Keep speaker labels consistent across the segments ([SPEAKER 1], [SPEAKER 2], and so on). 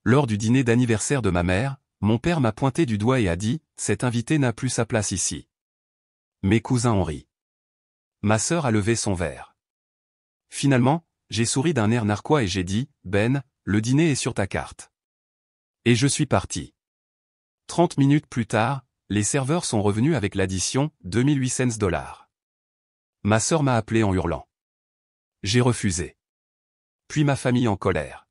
[SPEAKER 1] Lors du dîner d'anniversaire de ma mère, mon père m'a pointé du doigt et a dit « Cet invité n'a plus sa place ici ». Mes cousins ont ri. Ma sœur a levé son verre. Finalement, j'ai souri d'un air narquois et j'ai dit « Ben, le dîner est sur ta carte ». Et je suis parti. 30 minutes plus tard, les serveurs sont revenus avec l'addition, 2800 $. Ma sœur m'a appelé en hurlant. J'ai refusé. Puis ma famille en colère.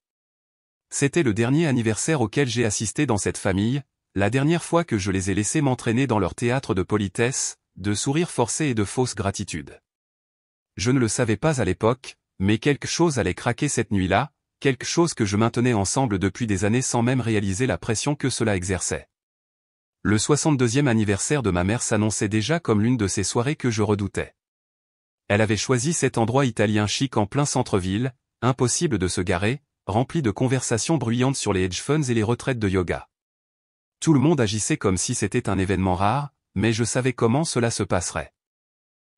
[SPEAKER 1] C'était le dernier anniversaire auquel j'ai assisté dans cette famille, la dernière fois que je les ai laissés m'entraîner dans leur théâtre de politesse, de sourires forcés et de fausses gratitudes. Je ne le savais pas à l'époque, mais quelque chose allait craquer cette nuit-là, quelque chose que je maintenais ensemble depuis des années sans même réaliser la pression que cela exerçait. Le 62e anniversaire de ma mère s'annonçait déjà comme l'une de ces soirées que je redoutais. Elle avait choisi cet endroit italien chic en plein centre-ville, impossible de se garer, rempli de conversations bruyantes sur les hedge funds et les retraites de yoga. Tout le monde agissait comme si c'était un événement rare, mais je savais comment cela se passerait.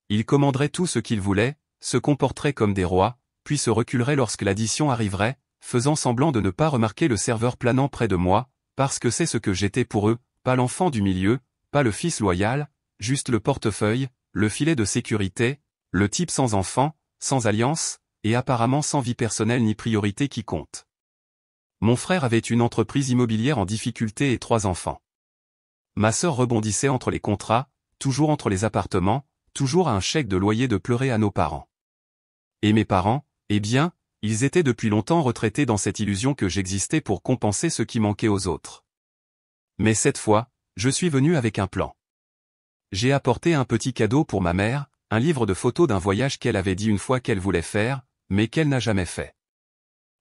[SPEAKER 1] Ils commanderaient tout ce qu'ils voulaient, se comporteraient comme des rois, puis se reculeraient lorsque l'addition arriverait, faisant semblant de ne pas remarquer le serveur planant près de moi, parce que c'est ce que j'étais pour eux, pas l'enfant du milieu, pas le fils loyal, juste le portefeuille, le filet de sécurité, le type sans enfant, sans alliance, et apparemment sans vie personnelle ni priorité qui compte. Mon frère avait une entreprise immobilière en difficulté et 3 enfants. Ma sœur rebondissait entre les contrats, toujours entre les appartements, toujours à un chèque de loyer de pleurer à nos parents. Et mes parents, eh bien, ils étaient depuis longtemps retraités dans cette illusion que j'existais pour compenser ce qui manquait aux autres. Mais cette fois, je suis venu avec un plan. J'ai apporté un petit cadeau pour ma mère, un livre de photos d'un voyage qu'elle avait dit une fois qu'elle voulait faire, mais qu'elle n'a jamais fait.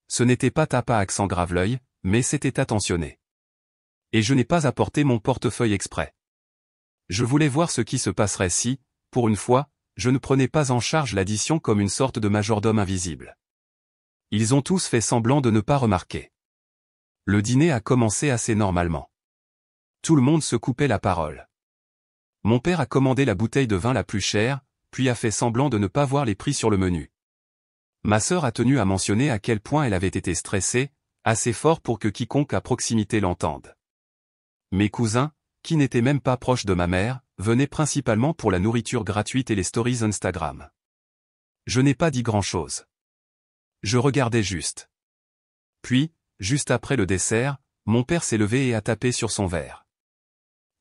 [SPEAKER 1] Ce n'était pas tapa accent grave l'œil, mais c'était attentionné. Et je n'ai pas apporté mon portefeuille exprès. Je voulais voir ce qui se passerait si, pour une fois, je ne prenais pas en charge l'addition comme une sorte de majordome invisible. Ils ont tous fait semblant de ne pas remarquer. Le dîner a commencé assez normalement. Tout le monde se coupait la parole. Mon père a commandé la bouteille de vin la plus chère, puis a fait semblant de ne pas voir les prix sur le menu. Ma sœur a tenu à mentionner à quel point elle avait été stressée, assez fort pour que quiconque à proximité l'entende. Mes cousins, qui n'étaient même pas proches de ma mère, venaient principalement pour la nourriture gratuite et les stories Instagram. Je n'ai pas dit grand-chose. Je regardais juste. Puis, juste après le dessert, mon père s'est levé et a tapé sur son verre.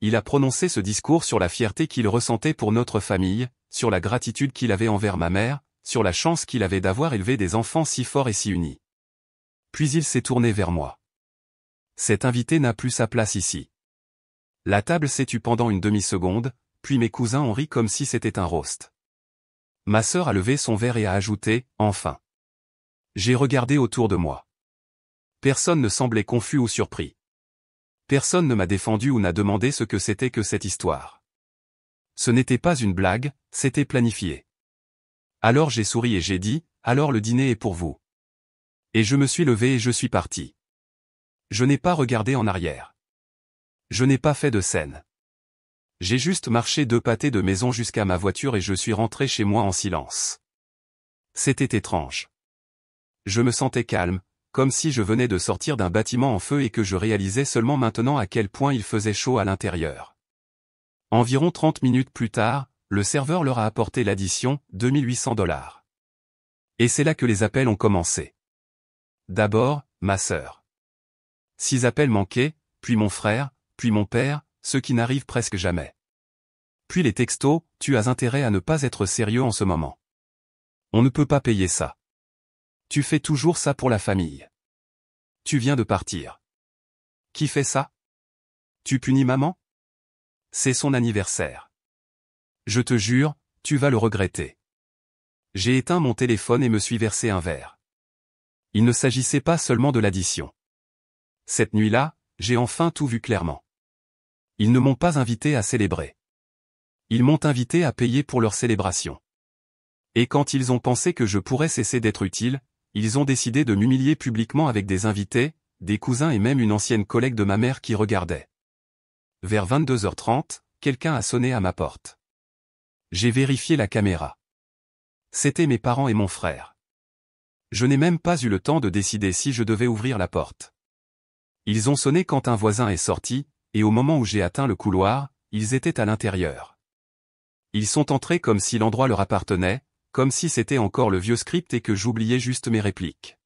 [SPEAKER 1] Il a prononcé ce discours sur la fierté qu'il ressentait pour notre famille, sur la gratitude qu'il avait envers ma mère, sur la chance qu'il avait d'avoir élevé des enfants si forts et si unis. Puis il s'est tourné vers moi. Cet invité n'a plus sa place ici. La table s'est tue pendant une demi-seconde, puis mes cousins ont ri comme si c'était un roast. Ma sœur a levé son verre et a ajouté « Enfin ». J'ai regardé autour de moi. Personne ne semblait confus ou surpris. Personne ne m'a défendu ou n'a demandé ce que c'était que cette histoire. Ce n'était pas une blague, c'était planifié. Alors j'ai souri et j'ai dit, alors le dîner est pour vous. Et je me suis levé et je suis parti. Je n'ai pas regardé en arrière. Je n'ai pas fait de scène. J'ai juste marché 2 pâtés de maison jusqu'à ma voiture et je suis rentré chez moi en silence. C'était étrange. Je me sentais calme, comme si je venais de sortir d'un bâtiment en feu et que je réalisais seulement maintenant à quel point il faisait chaud à l'intérieur. Environ 30 minutes plus tard, le serveur leur a apporté l'addition, 2800 $. Et c'est là que les appels ont commencé. D'abord, ma sœur. 6 appels manqués, puis mon frère, puis mon père, ce qui n'arrive presque jamais. Puis les textos, tu as intérêt à ne pas être sérieux en ce moment. On ne peut pas payer ça. Tu fais toujours ça pour la famille. Tu viens de partir. Qui fait ça? Tu punis maman? C'est son anniversaire. Je te jure, tu vas le regretter. J'ai éteint mon téléphone et me suis versé un verre. Il ne s'agissait pas seulement de l'addition. Cette nuit-là, j'ai enfin tout vu clairement. Ils ne m'ont pas invité à célébrer. Ils m'ont invité à payer pour leur célébration. Et quand ils ont pensé que je pourrais cesser d'être utile, ils ont décidé de m'humilier publiquement avec des invités, des cousins et même une ancienne collègue de ma mère qui regardait. Vers 22h30, quelqu'un a sonné à ma porte. J'ai vérifié la caméra. C'étaient mes parents et mon frère. Je n'ai même pas eu le temps de décider si je devais ouvrir la porte. Ils ont sonné quand un voisin est sorti, et au moment où j'ai atteint le couloir, ils étaient à l'intérieur. Ils sont entrés comme si l'endroit leur appartenait, comme si c'était encore le vieux script et que j'oubliais juste mes répliques.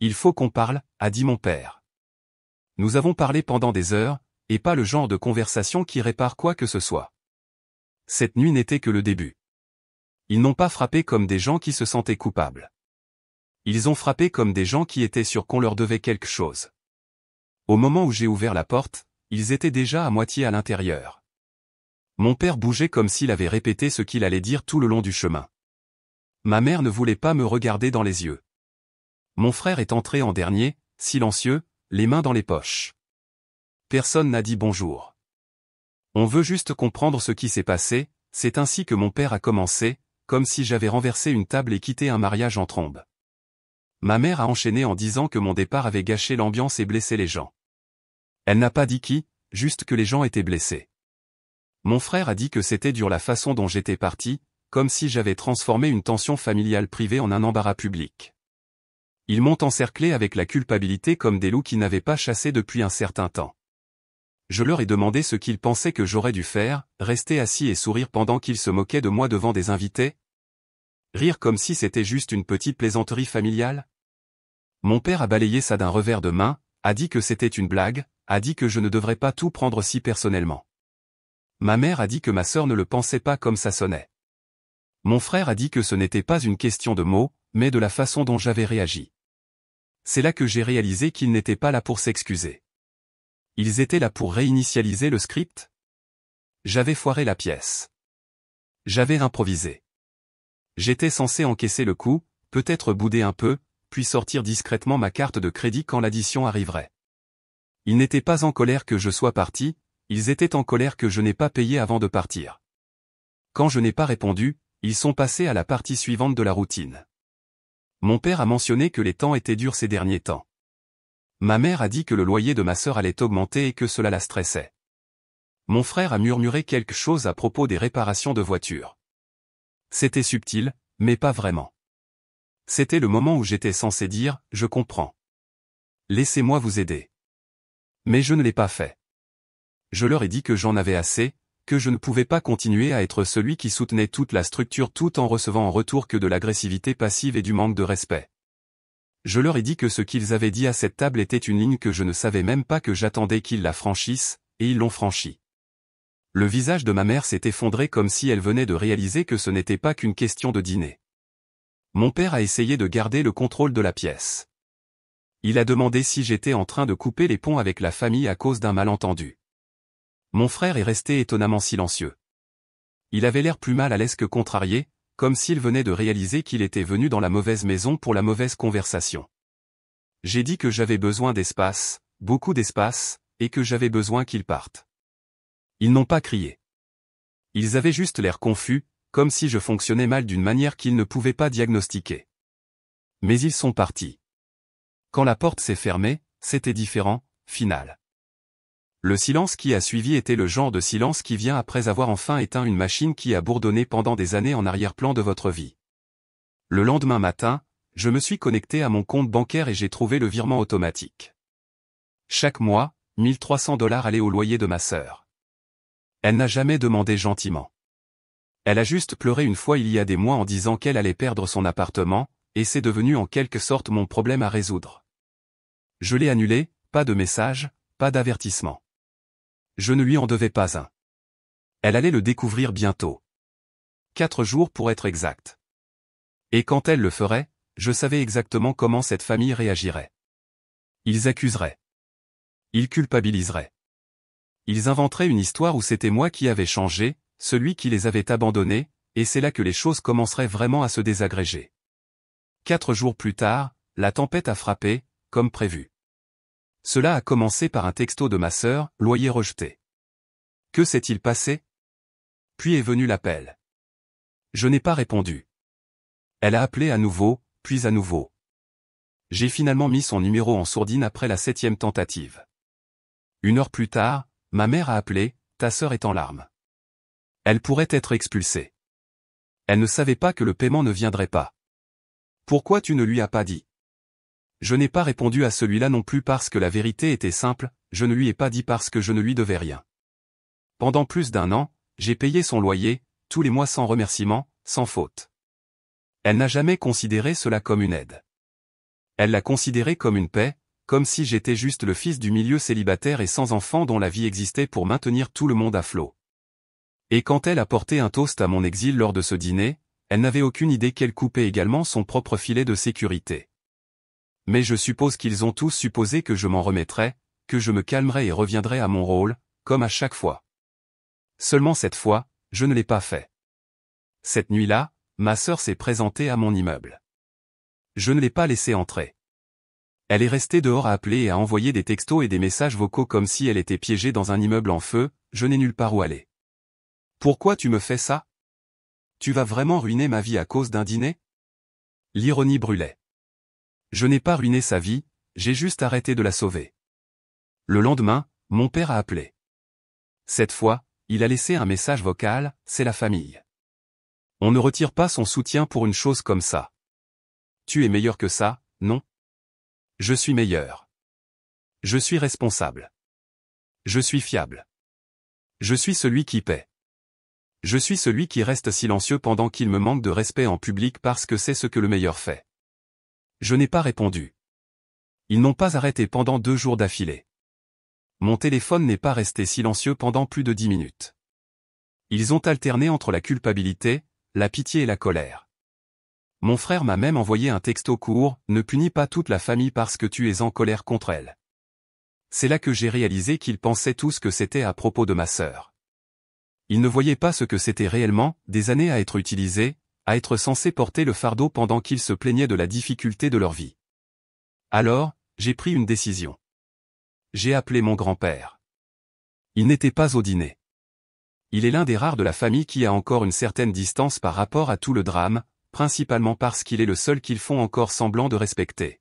[SPEAKER 1] Il faut qu'on parle, a dit mon père. Nous avons parlé pendant des heures, et pas le genre de conversation qui répare quoi que ce soit. Cette nuit n'était que le début. Ils n'ont pas frappé comme des gens qui se sentaient coupables. Ils ont frappé comme des gens qui étaient sûrs qu'on leur devait quelque chose. Au moment où j'ai ouvert la porte, ils étaient déjà à moitié à l'intérieur. Mon père bougeait comme s'il avait répété ce qu'il allait dire tout le long du chemin. Ma mère ne voulait pas me regarder dans les yeux. Mon frère est entré en dernier, silencieux, les mains dans les poches. Personne n'a dit bonjour. On veut juste comprendre ce qui s'est passé, c'est ainsi que mon père a commencé, comme si j'avais renversé une table et quitté un mariage en trombe. Ma mère a enchaîné en disant que mon départ avait gâché l'ambiance et blessé les gens. Elle n'a pas dit qui, juste que les gens étaient blessés. Mon frère a dit que c'était dur la façon dont j'étais parti, comme si j'avais transformé une tension familiale privée en un embarras public. Ils m'ont encerclé avec la culpabilité comme des loups qui n'avaient pas chassé depuis un certain temps. Je leur ai demandé ce qu'ils pensaient que j'aurais dû faire, rester assis et sourire pendant qu'ils se moquaient de moi devant des invités? Rire comme si c'était juste une petite plaisanterie familiale? Mon père a balayé ça d'un revers de main, a dit que c'était une blague, a dit que je ne devrais pas tout prendre si personnellement. Ma mère a dit que ma sœur ne le pensait pas comme ça sonnait. Mon frère a dit que ce n'était pas une question de mots, mais de la façon dont j'avais réagi. C'est là que j'ai réalisé qu'ils n'étaient pas là pour s'excuser. Ils étaient là pour réinitialiser le script? J'avais foiré la pièce. J'avais improvisé. J'étais censé encaisser le coup, peut-être bouder un peu, puis sortir discrètement ma carte de crédit quand l'addition arriverait. Ils n'étaient pas en colère que je sois parti, ils étaient en colère que je n'ai pas payé avant de partir. Quand je n'ai pas répondu, ils sont passés à la partie suivante de la routine. Mon père a mentionné que les temps étaient durs ces derniers temps. Ma mère a dit que le loyer de ma sœur allait augmenter et que cela la stressait. Mon frère a murmuré quelque chose à propos des réparations de voitures. C'était subtil, mais pas vraiment. C'était le moment où j'étais censé dire « Je comprends. Laissez-moi vous aider ». Mais je ne l'ai pas fait. Je leur ai dit que j'en avais assez, que je ne pouvais pas continuer à être celui qui soutenait toute la structure tout en recevant en retour que de l'agressivité passive et du manque de respect. Je leur ai dit que ce qu'ils avaient dit à cette table était une ligne que je ne savais même pas que j'attendais qu'ils la franchissent, et ils l'ont franchie. Le visage de ma mère s'est effondré comme si elle venait de réaliser que ce n'était pas qu'une question de dîner. Mon père a essayé de garder le contrôle de la pièce. Il a demandé si j'étais en train de couper les ponts avec la famille à cause d'un malentendu. Mon frère est resté étonnamment silencieux. Il avait l'air plus mal à l'aise que contrarié, comme s'il venait de réaliser qu'il était venu dans la mauvaise maison pour la mauvaise conversation. J'ai dit que j'avais besoin d'espace, beaucoup d'espace, et que j'avais besoin qu'ils partent. Ils n'ont pas crié. Ils avaient juste l'air confus, comme si je fonctionnais mal d'une manière qu'ils ne pouvaient pas diagnostiquer. Mais ils sont partis. Quand la porte s'est fermée, c'était différent, final. Le silence qui a suivi était le genre de silence qui vient après avoir enfin éteint une machine qui a bourdonné pendant des années en arrière-plan de votre vie. Le lendemain matin, je me suis connecté à mon compte bancaire et j'ai trouvé le virement automatique. Chaque mois, 1 300 $ allaient au loyer de ma sœur. Elle n'a jamais demandé gentiment. Elle a juste pleuré une fois il y a des mois en disant qu'elle allait perdre son appartement, et c'est devenu en quelque sorte mon problème à résoudre. Je l'ai annulé, pas de message, pas d'avertissement. Je ne lui en devais pas un. Elle allait le découvrir bientôt. 4 jours pour être exact. Et quand elle le ferait, je savais exactement comment cette famille réagirait. Ils accuseraient. Ils culpabiliseraient. Ils inventeraient une histoire où c'était moi qui avais changé, celui qui les avait abandonnés, et c'est là que les choses commenceraient vraiment à se désagréger. 4 jours plus tard, la tempête a frappé, comme prévu. Cela a commencé par un texto de ma sœur, loyer rejeté. Que s'est-il passé? Puis est venu l'appel. Je n'ai pas répondu. Elle a appelé à nouveau, puis à nouveau. J'ai finalement mis son numéro en sourdine après la 7e tentative. 1 heure plus tard, ma mère a appelé, ta sœur est en larmes. Elle pourrait être expulsée. Elle ne savait pas que le paiement ne viendrait pas. Pourquoi tu ne lui as pas dit? Je n'ai pas répondu à celui-là non plus parce que la vérité était simple, je ne lui ai pas dit parce que je ne lui devais rien. Pendant plus d'1 an, j'ai payé son loyer, tous les mois sans remerciement, sans faute. Elle n'a jamais considéré cela comme une aide. Elle l'a considéré comme une paix, comme si j'étais juste le fils du milieu célibataire et sans enfant dont la vie existait pour maintenir tout le monde à flot. Et quand elle a porté un toast à mon exil lors de ce dîner, elle n'avait aucune idée qu'elle coupait également son propre filet de sécurité. Mais je suppose qu'ils ont tous supposé que je m'en remettrais, que je me calmerais et reviendrais à mon rôle, comme à chaque fois. Seulement cette fois, je ne l'ai pas fait. Cette nuit-là, ma sœur s'est présentée à mon immeuble. Je ne l'ai pas laissée entrer. Elle est restée dehors à appeler et à envoyer des textos et des messages vocaux comme si elle était piégée dans un immeuble en feu, je n'ai nulle part où aller. Pourquoi tu me fais ça? Tu vas vraiment ruiner ma vie à cause d'un dîner? L'ironie brûlait. Je n'ai pas ruiné sa vie, j'ai juste arrêté de la sauver. Le lendemain, mon père a appelé. Cette fois, il a laissé un message vocal, c'est la famille. On ne retire pas son soutien pour une chose comme ça. Tu es meilleur que ça, non? Je suis meilleur. Je suis responsable. Je suis fiable. Je suis celui qui paie. Je suis celui qui reste silencieux pendant qu'il me manque de respect en public parce que c'est ce que le meilleur fait. Je n'ai pas répondu. Ils n'ont pas arrêté pendant 2 jours d'affilée. Mon téléphone n'est pas resté silencieux pendant plus de 10 minutes. Ils ont alterné entre la culpabilité, la pitié et la colère. Mon frère m'a même envoyé un texto court, ne punis pas toute la famille parce que tu es en colère contre elle. C'est là que j'ai réalisé qu'ils pensaient tous que c'était à propos de ma sœur. Ils ne voyaient pas ce que c'était réellement, des années à être utilisées, à être censés porter le fardeau pendant qu'ils se plaignaient de la difficulté de leur vie. Alors, j'ai pris une décision. J'ai appelé mon grand-père. Il n'était pas au dîner. Il est l'un des rares de la famille qui a encore une certaine distance par rapport à tout le drame, principalement parce qu'il est le seul qu'ils font encore semblant de respecter.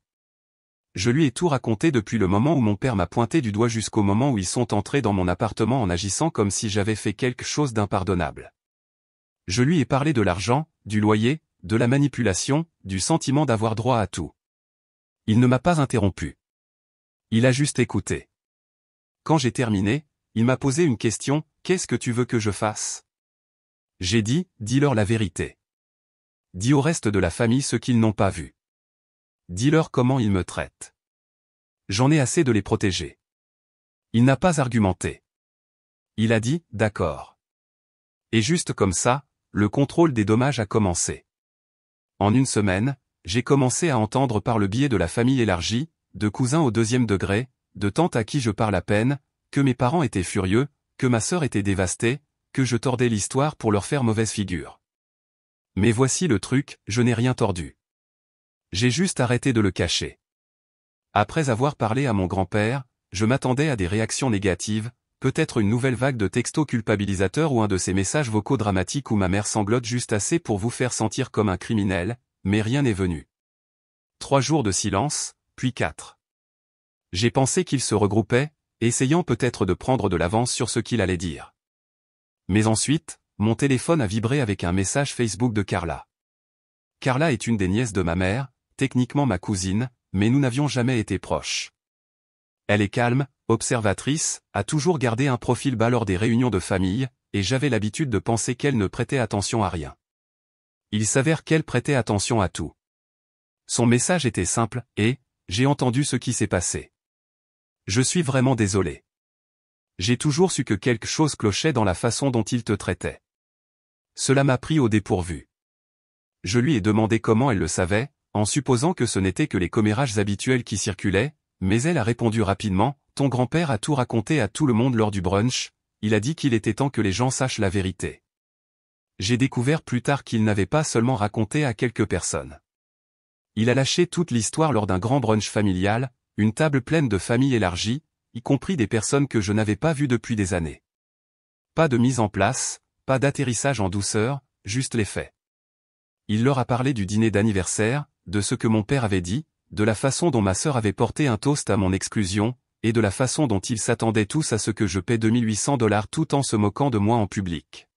[SPEAKER 1] Je lui ai tout raconté depuis le moment où mon père m'a pointé du doigt jusqu'au moment où ils sont entrés dans mon appartement en agissant comme si j'avais fait quelque chose d'impardonnable. Je lui ai parlé de l'argent, du loyer, de la manipulation, du sentiment d'avoir droit à tout. Il ne m'a pas interrompu. Il a juste écouté. Quand j'ai terminé, il m'a posé une question, qu'est-ce que tu veux que je fasse? J'ai dit, dis-leur la vérité. Dis au reste de la famille ce qu'ils n'ont pas vu. Dis-leur comment ils me traitent. J'en ai assez de les protéger. Il n'a pas argumenté. Il a dit, d'accord. Et juste comme ça, le contrôle des dommages a commencé. En 1 semaine, j'ai commencé à entendre par le biais de la famille élargie, de cousins au 2e degré, de tantes à qui je parle à peine, que mes parents étaient furieux, que ma sœur était dévastée, que je tordais l'histoire pour leur faire mauvaise figure. Mais voici le truc, je n'ai rien tordu. J'ai juste arrêté de le cacher. Après avoir parlé à mon grand-père, je m'attendais à des réactions négatives, peut-être une nouvelle vague de textos culpabilisateurs ou un de ces messages vocaux dramatiques où ma mère sanglote juste assez pour vous faire sentir comme un criminel, mais rien n'est venu. 3 jours de silence, puis 4. J'ai pensé qu'ils se regroupaient, essayant peut-être de prendre de l'avance sur ce qu'il allait dire. Mais ensuite, mon téléphone a vibré avec un message Facebook de Carla. Carla est une des nièces de ma mère, techniquement ma cousine, mais nous n'avions jamais été proches. Elle est calme, observatrice, a toujours gardé un profil bas lors des réunions de famille, et j'avais l'habitude de penser qu'elle ne prêtait attention à rien. Il s'avère qu'elle prêtait attention à tout. Son message était simple, et j'ai entendu ce qui s'est passé. Je suis vraiment désolé. J'ai toujours su que quelque chose clochait dans la façon dont il te traitait. Cela m'a pris au dépourvu. Je lui ai demandé comment elle le savait, en supposant que ce n'étaient que les commérages habituels qui circulaient, mais elle a répondu rapidement, ton grand-père a tout raconté à tout le monde lors du brunch, il a dit qu'il était temps que les gens sachent la vérité. J'ai découvert plus tard qu'il n'avait pas seulement raconté à quelques personnes. Il a lâché toute l'histoire lors d'un grand brunch familial, une table pleine de familles élargies, y compris des personnes que je n'avais pas vues depuis des années. Pas de mise en place, pas d'atterrissage en douceur, juste les faits. Il leur a parlé du dîner d'anniversaire, de ce que mon père avait dit, de la façon dont ma sœur avait porté un toast à mon exclusion, et de la façon dont ils s'attendaient tous à ce que je paie $2800 tout en se moquant de moi en public.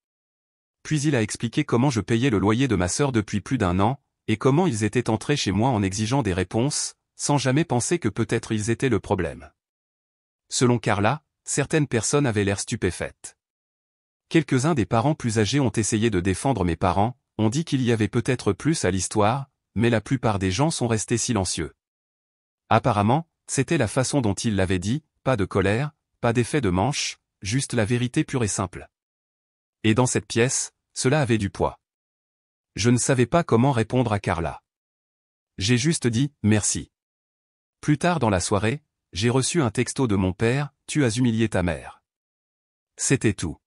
[SPEAKER 1] Puis il a expliqué comment je payais le loyer de ma sœur depuis plus d'1 an, et comment ils étaient entrés chez moi en exigeant des réponses, sans jamais penser que peut-être ils étaient le problème. Selon Carla, certaines personnes avaient l'air stupéfaites. Quelques-uns des parents plus âgés ont essayé de défendre mes parents, ont dit qu'il y avait peut-être plus à l'histoire, mais la plupart des gens sont restés silencieux. Apparemment, c'était la façon dont ils l'avaient dit, pas de colère, pas d'effet de manche, juste la vérité pure et simple. Et dans cette pièce, cela avait du poids. Je ne savais pas comment répondre à Carla. J'ai juste dit « merci ». Plus tard dans la soirée, j'ai reçu un texto de mon père « Tu as humilié ta mère ». C'était tout.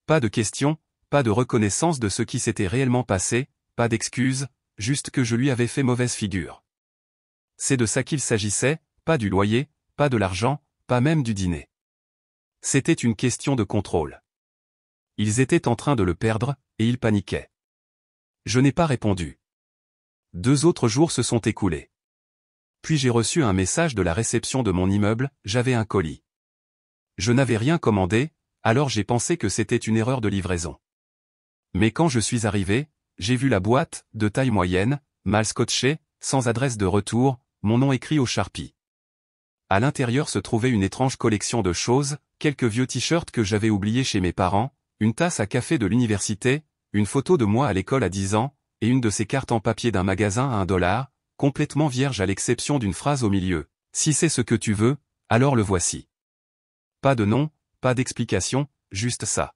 [SPEAKER 1] Pas de questions, pas de reconnaissance de ce qui s'était réellement passé, pas d'excuses, juste que je lui avais fait mauvaise figure. C'est de ça qu'il s'agissait, pas du loyer, pas de l'argent, pas même du dîner. C'était une question de contrôle. Ils étaient en train de le perdre, et ils paniquaient. Je n'ai pas répondu. 2 autres jours se sont écoulés. Puis j'ai reçu un message de la réception de mon immeuble, j'avais un colis. Je n'avais rien commandé, alors j'ai pensé que c'était une erreur de livraison. Mais quand je suis arrivé, j'ai vu la boîte, de taille moyenne, mal scotchée, sans adresse de retour, mon nom écrit au Sharpie. À l'intérieur se trouvait une étrange collection de choses, quelques vieux t-shirts que j'avais oubliés chez mes parents, une tasse à café de l'université, une photo de moi à l'école à 10 ans, et une de ces cartes en papier d'un magasin à $1, complètement vierge à l'exception d'une phrase au milieu. Si c'est ce que tu veux, alors le voici. Pas de nom, pas d'explication, juste ça.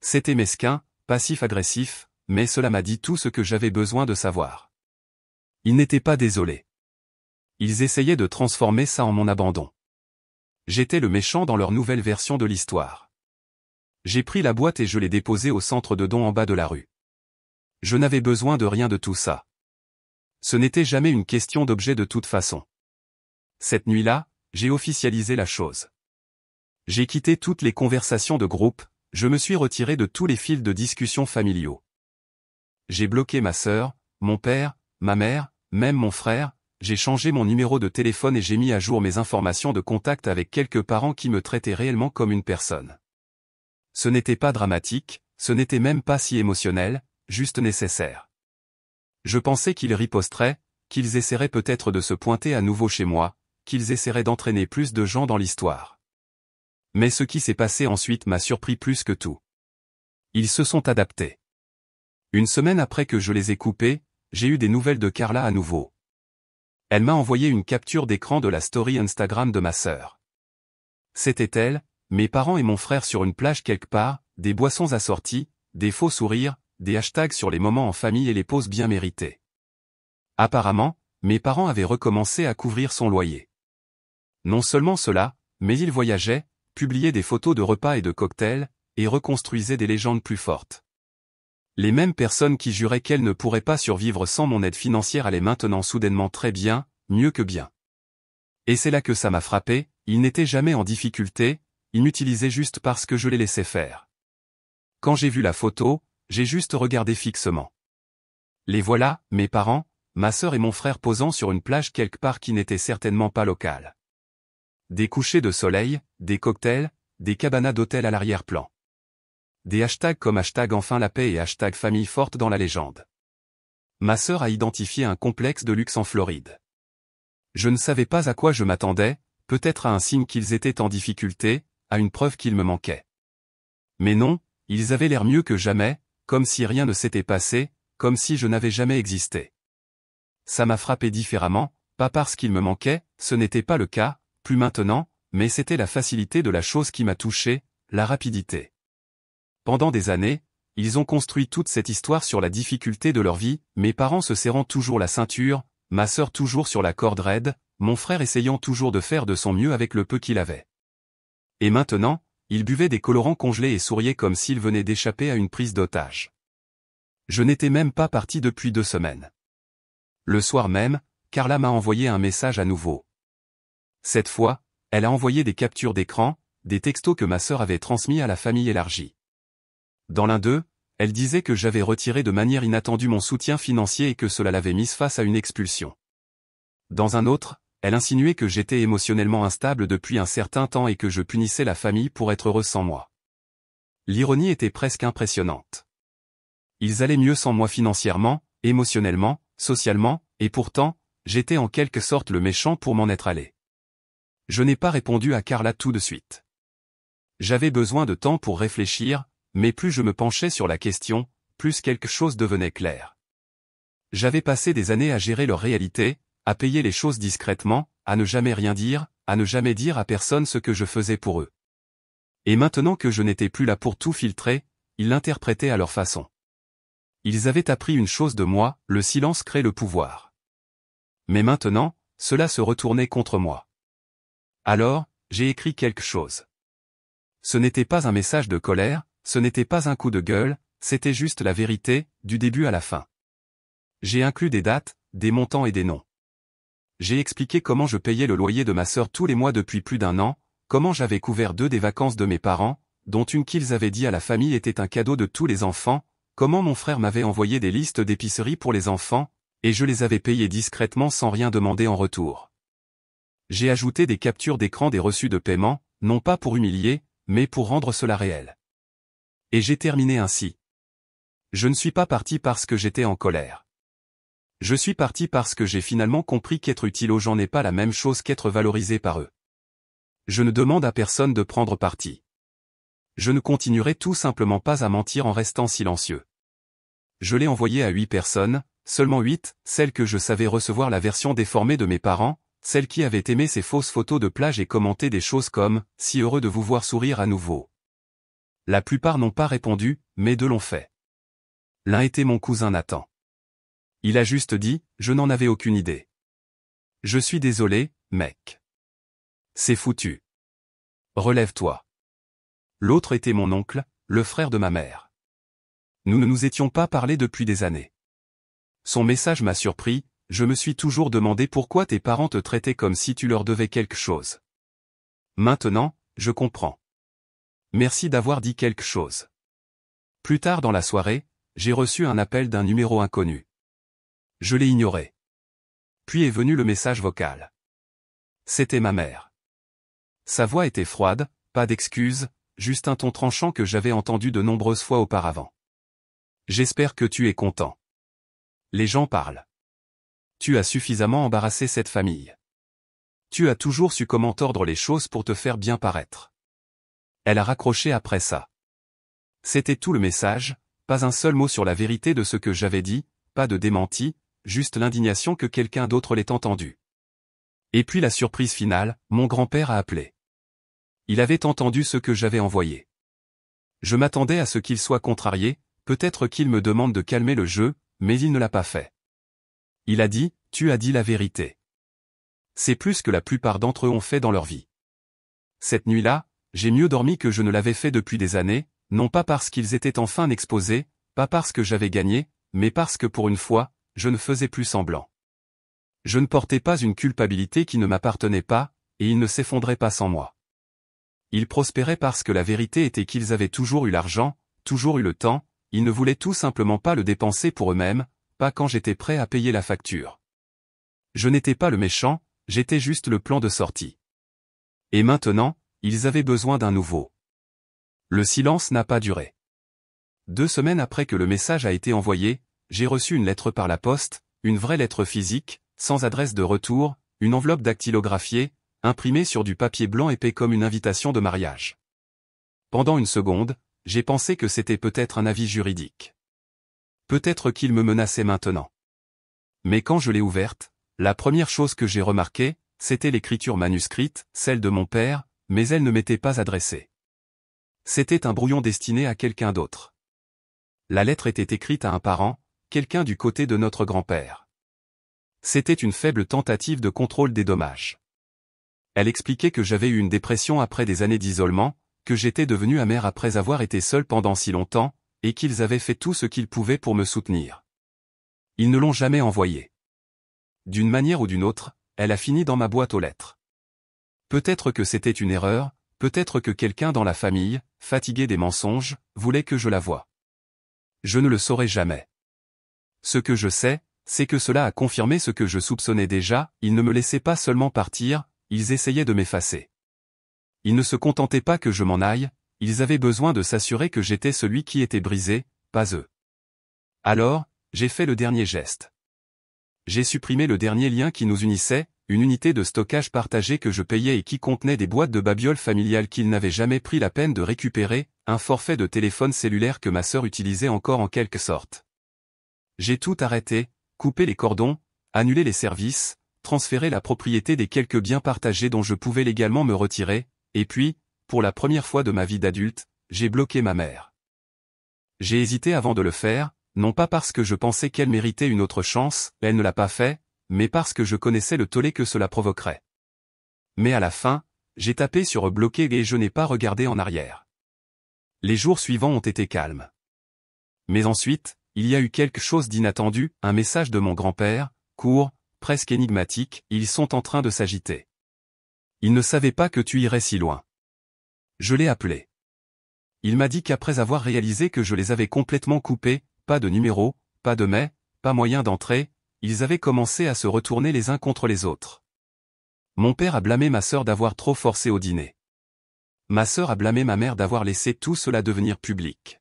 [SPEAKER 1] C'était mesquin, passif-agressif, mais cela m'a dit tout ce que j'avais besoin de savoir. Ils n'étaient pas désolés. Ils essayaient de transformer ça en mon abandon. J'étais le méchant dans leur nouvelle version de l'histoire. J'ai pris la boîte et je l'ai déposée au centre de dons en bas de la rue. Je n'avais besoin de rien de tout ça. Ce n'était jamais une question d'objet de toute façon. Cette nuit-là, j'ai officialisé la chose. J'ai quitté toutes les conversations de groupe, je me suis retiré de tous les fils de discussion familiaux. J'ai bloqué ma sœur, mon père, ma mère, même mon frère, j'ai changé mon numéro de téléphone et j'ai mis à jour mes informations de contact avec quelques parents qui me traitaient réellement comme une personne. Ce n'était pas dramatique, ce n'était même pas si émotionnel, juste nécessaire. Je pensais qu'ils riposteraient, qu'ils essaieraient peut-être de se pointer à nouveau chez moi, qu'ils essaieraient d'entraîner plus de gens dans l'histoire. Mais ce qui s'est passé ensuite m'a surpris plus que tout. Ils se sont adaptés. Une semaine après que je les ai coupés, j'ai eu des nouvelles de Carla à nouveau. Elle m'a envoyé une capture d'écran de la story Instagram de ma sœur. C'était elle, mes parents et mon frère sur une plage quelque part, des boissons assorties, des faux sourires, des hashtags sur les moments en famille et les pauses bien méritées. Apparemment, mes parents avaient recommencé à couvrir son loyer. Non seulement cela, mais ils voyageaient, publiaient des photos de repas et de cocktails, et reconstruisaient des légendes plus fortes. Les mêmes personnes qui juraient qu'elles ne pourraient pas survivre sans mon aide financière allaient maintenant soudainement très bien, mieux que bien. Et c'est là que ça m'a frappé, ils n'étaient jamais en difficulté, ils m'utilisaient juste parce que je les laissais faire. Quand j'ai vu la photo, j'ai juste regardé fixement. Les voilà, mes parents, ma sœur et mon frère posant sur une plage quelque part qui n'était certainement pas locale. Des couchers de soleil, des cocktails, des cabanas d'hôtel à l'arrière-plan. Des hashtags comme hashtag enfin la paix et hashtag famille forte dans la légende. Ma sœur a identifié un complexe de luxe en Floride. Je ne savais pas à quoi je m'attendais, peut-être à un signe qu'ils étaient en difficulté, à une preuve qu'il me manquait. Mais non, ils avaient l'air mieux que jamais, comme si rien ne s'était passé, comme si je n'avais jamais existé. Ça m'a frappé différemment, pas parce qu'il me manquait, ce n'était pas le cas, plus maintenant, mais c'était la facilité de la chose qui m'a touché, la rapidité. Pendant des années, ils ont construit toute cette histoire sur la difficulté de leur vie, mes parents se serrant toujours la ceinture, ma sœur toujours sur la corde raide, mon frère essayant toujours de faire de son mieux avec le peu qu'il avait. Et maintenant, ils buvaient des colorants congelés et souriaient comme s'ils venaient d'échapper à une prise d'otage. Je n'étais même pas parti depuis 2 semaines. Le soir même, Carla m'a envoyé un message à nouveau. Cette fois, elle a envoyé des captures d'écran, des textos que ma sœur avait transmis à la famille élargie. Dans l'un d'eux, elle disait que j'avais retiré de manière inattendue mon soutien financier et que cela l'avait mise face à une expulsion. Dans un autre, elle insinuait que j'étais émotionnellement instable depuis un certain temps et que je punissais la famille pour être heureuse sans moi. L'ironie était presque impressionnante. Ils allaient mieux sans moi financièrement, émotionnellement, socialement, et pourtant, j'étais en quelque sorte le méchant pour m'en être allé. Je n'ai pas répondu à Carla tout de suite. J'avais besoin de temps pour réfléchir, mais plus je me penchais sur la question, plus quelque chose devenait clair. J'avais passé des années à gérer leur réalité, à payer les choses discrètement, à ne jamais rien dire, à ne jamais dire à personne ce que je faisais pour eux. Et maintenant que je n'étais plus là pour tout filtrer, ils l'interprétaient à leur façon. Ils avaient appris une chose de moi, le silence crée le pouvoir. Mais maintenant, cela se retournait contre moi. Alors, j'ai écrit quelque chose. Ce n'était pas un message de colère, ce n'était pas un coup de gueule, c'était juste la vérité, du début à la fin. J'ai inclus des dates, des montants et des noms. J'ai expliqué comment je payais le loyer de ma sœur tous les mois depuis plus d'1 an, comment j'avais couvert 2 des vacances de mes parents, dont une qu'ils avaient dit à la famille était un cadeau de tous les enfants, comment mon frère m'avait envoyé des listes d'épicerie pour les enfants, et je les avais payées discrètement sans rien demander en retour. J'ai ajouté des captures d'écran des reçus de paiement, non pas pour humilier, mais pour rendre cela réel. Et j'ai terminé ainsi. Je ne suis pas parti parce que j'étais en colère. Je suis parti parce que j'ai finalement compris qu'être utile aux gens n'est pas la même chose qu'être valorisé par eux. Je ne demande à personne de prendre parti. Je ne continuerai tout simplement pas à mentir en restant silencieux. Je l'ai envoyé à 8 personnes, seulement 8, celles que je savais recevoir la version déformée de mes parents, celles qui avaient aimé ces fausses photos de plage et commenté des choses comme « si heureux de vous voir sourire à nouveau ». La plupart n'ont pas répondu, mais 2 l'ont fait. L'un était mon cousin Nathan. Il a juste dit « je n'en avais aucune idée. Je suis désolé, mec. C'est foutu. Relève-toi. » L'autre était mon oncle, le frère de ma mère. Nous ne nous étions pas parlé depuis des années. Son message m'a surpris, je me suis toujours demandé pourquoi tes parents te traitaient comme si tu leur devais quelque chose. Maintenant, je comprends. Merci d'avoir dit quelque chose. Plus tard dans la soirée, j'ai reçu un appel d'un numéro inconnu. Je l'ai ignoré. Puis est venu le message vocal. C'était ma mère. Sa voix était froide, pas d'excuses, juste un ton tranchant que j'avais entendu de nombreuses fois auparavant. J'espère que tu es content. Les gens parlent. Tu as suffisamment embarrassé cette famille. Tu as toujours su comment tordre les choses pour te faire bien paraître. Elle a raccroché après ça. C'était tout le message, pas un seul mot sur la vérité de ce que j'avais dit, pas de démenti, juste l'indignation que quelqu'un d'autre l'ait entendu. Et puis la surprise finale, mon grand-père a appelé. Il avait entendu ce que j'avais envoyé. Je m'attendais à ce qu'il soit contrarié, peut-être qu'il me demande de calmer le jeu, mais il ne l'a pas fait. Il a dit, « Tu as dit la vérité. » C'est plus que la plupart d'entre eux ont fait dans leur vie. Cette nuit-là, j'ai mieux dormi que je ne l'avais fait depuis des années, non pas parce qu'ils étaient enfin exposés, pas parce que j'avais gagné, mais parce que pour une fois, je ne faisais plus semblant. Je ne portais pas une culpabilité qui ne m'appartenait pas, et ils ne s'effondraient pas sans moi. Ils prospéraient parce que la vérité était qu'ils avaient toujours eu l'argent, toujours eu le temps, ils ne voulaient tout simplement pas le dépenser pour eux-mêmes, pas quand j'étais prêt à payer la facture. Je n'étais pas le méchant, j'étais juste le plan de sortie. Et maintenant, ils avaient besoin d'un nouveau. Le silence n'a pas duré. 2 semaines après que le message a été envoyé, j'ai reçu une lettre par la poste, une vraie lettre physique, sans adresse de retour, une enveloppe dactylographiée, imprimée sur du papier blanc épais comme une invitation de mariage. Pendant une seconde, j'ai pensé que c'était peut-être un avis juridique. Peut-être qu'il me menaçait maintenant. Mais quand je l'ai ouverte, la première chose que j'ai remarquée, c'était l'écriture manuscrite, celle de mon père, mais elle ne m'était pas adressée. C'était un brouillon destiné à quelqu'un d'autre. La lettre était écrite à un parent, quelqu'un du côté de notre grand-père. C'était une faible tentative de contrôle des dommages. Elle expliquait que j'avais eu une dépression après des années d'isolement, que j'étais devenu amer après avoir été seul pendant si longtemps, et qu'ils avaient fait tout ce qu'ils pouvaient pour me soutenir. Ils ne l'ont jamais envoyée. D'une manière ou d'une autre, elle a fini dans ma boîte aux lettres. Peut-être que c'était une erreur, peut-être que quelqu'un dans la famille, fatigué des mensonges, voulait que je la voie. Je ne le saurai jamais. Ce que je sais, c'est que cela a confirmé ce que je soupçonnais déjà, ils ne me laissaient pas seulement partir, ils essayaient de m'effacer. Ils ne se contentaient pas que je m'en aille, ils avaient besoin de s'assurer que j'étais celui qui était brisé, pas eux. Alors, j'ai fait le dernier geste. J'ai supprimé le dernier lien qui nous unissait, une unité de stockage partagée que je payais et qui contenait des boîtes de babioles familiales qu'il n'avait jamais pris la peine de récupérer, un forfait de téléphone cellulaire que ma sœur utilisait encore en quelque sorte. J'ai tout arrêté, coupé les cordons, annulé les services, transféré la propriété des quelques biens partagés dont je pouvais légalement me retirer, et puis, pour la première fois de ma vie d'adulte, j'ai bloqué ma mère. J'ai hésité avant de le faire, non pas parce que je pensais qu'elle méritait une autre chance, elle ne l'a pas fait, mais parce que je connaissais le tollé que cela provoquerait. Mais à la fin, j'ai tapé sur bloquer et je n'ai pas regardé en arrière. Les jours suivants ont été calmes. Mais ensuite, il y a eu quelque chose d'inattendu, un message de mon grand-père, court, presque énigmatique, ils sont en train de s'agiter. Ils ne savaient pas que tu irais si loin. Je l'ai appelé. Il m'a dit qu'après avoir réalisé que je les avais complètement coupés, pas de numéro, pas de mais, pas moyen d'entrer, ils avaient commencé à se retourner les uns contre les autres. Mon père a blâmé ma sœur d'avoir trop forcé au dîner. Ma sœur a blâmé ma mère d'avoir laissé tout cela devenir public.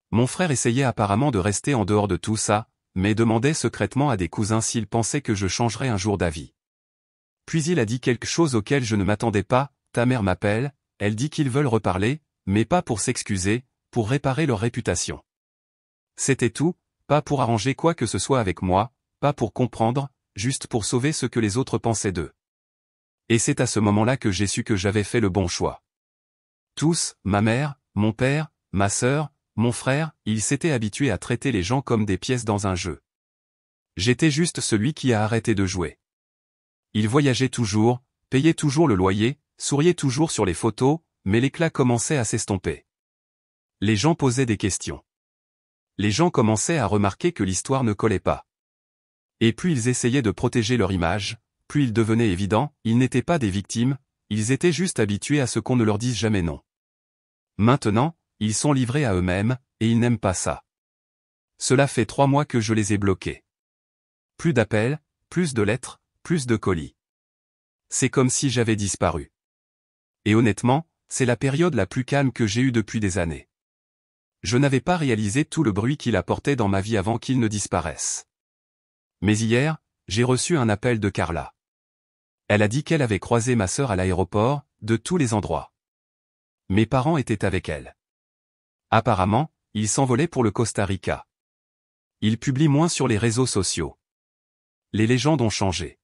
[SPEAKER 1] Mon frère essayait apparemment de rester en dehors de tout ça, mais demandait secrètement à des cousins s'ils pensaient que je changerais un jour d'avis. Puis il a dit quelque chose auquel je ne m'attendais pas, ta mère m'appelle, elle dit qu'ils veulent reparler, mais pas pour s'excuser, pour réparer leur réputation. C'était tout, pas pour arranger quoi que ce soit avec moi, pas pour comprendre, juste pour sauver ce que les autres pensaient d'eux. Et c'est à ce moment-là que j'ai su que j'avais fait le bon choix. Tous, ma mère, mon père, ma sœur, mon frère, ils s'étaient habitués à traiter les gens comme des pièces dans un jeu. J'étais juste celui qui a arrêté de jouer. Ils voyageaient toujours, payaient toujours le loyer, souriaient toujours sur les photos, mais l'éclat commençait à s'estomper. Les gens posaient des questions. Les gens commençaient à remarquer que l'histoire ne collait pas. Et plus ils essayaient de protéger leur image, plus il devenait évident, ils n'étaient pas des victimes, ils étaient juste habitués à ce qu'on ne leur dise jamais non. Maintenant, ils sont livrés à eux-mêmes, et ils n'aiment pas ça. Cela fait 3 mois que je les ai bloqués. Plus d'appels, plus de lettres, plus de colis. C'est comme si j'avais disparu. Et honnêtement, c'est la période la plus calme que j'ai eue depuis des années. Je n'avais pas réalisé tout le bruit qu'il apportait dans ma vie avant qu'il ne disparaisse. Mais hier, j'ai reçu un appel de Carla. Elle a dit qu'elle avait croisé ma sœur à l'aéroport, de tous les endroits. Mes parents étaient avec elle. Apparemment, ils s'envolaient pour le Costa Rica. Ils publient moins sur les réseaux sociaux. Les légendes ont changé.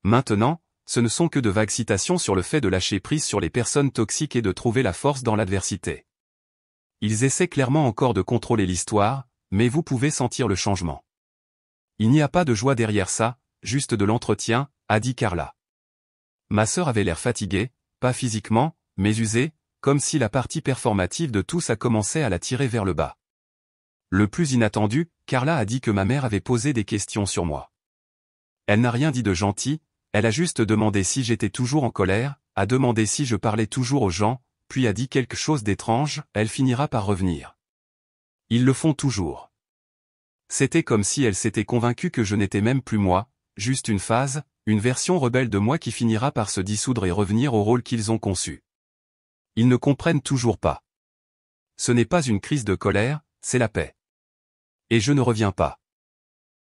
[SPEAKER 1] Maintenant, ce ne sont que de vagues citations sur le fait de lâcher prise sur les personnes toxiques et de trouver la force dans l'adversité. Ils essaient clairement encore de contrôler l'histoire, mais vous pouvez sentir le changement. Il n'y a pas de joie derrière ça, juste de l'entretien, a dit Carla. Ma sœur avait l'air fatiguée, pas physiquement, mais usée, comme si la partie performative de tout ça commençait à la tirer vers le bas. Le plus inattendu, Carla a dit que ma mère avait posé des questions sur moi. Elle n'a rien dit de gentil, elle a juste demandé si j'étais toujours en colère, a demandé si je parlais toujours aux gens, puis a dit quelque chose d'étrange, elle finira par revenir. Ils le font toujours. C'était comme si elle s'était convaincue que je n'étais même plus moi, juste une phase, une version rebelle de moi qui finira par se dissoudre et revenir au rôle qu'ils ont conçu. Ils ne comprennent toujours pas. Ce n'est pas une crise de colère, c'est la paix. Et je ne reviens pas.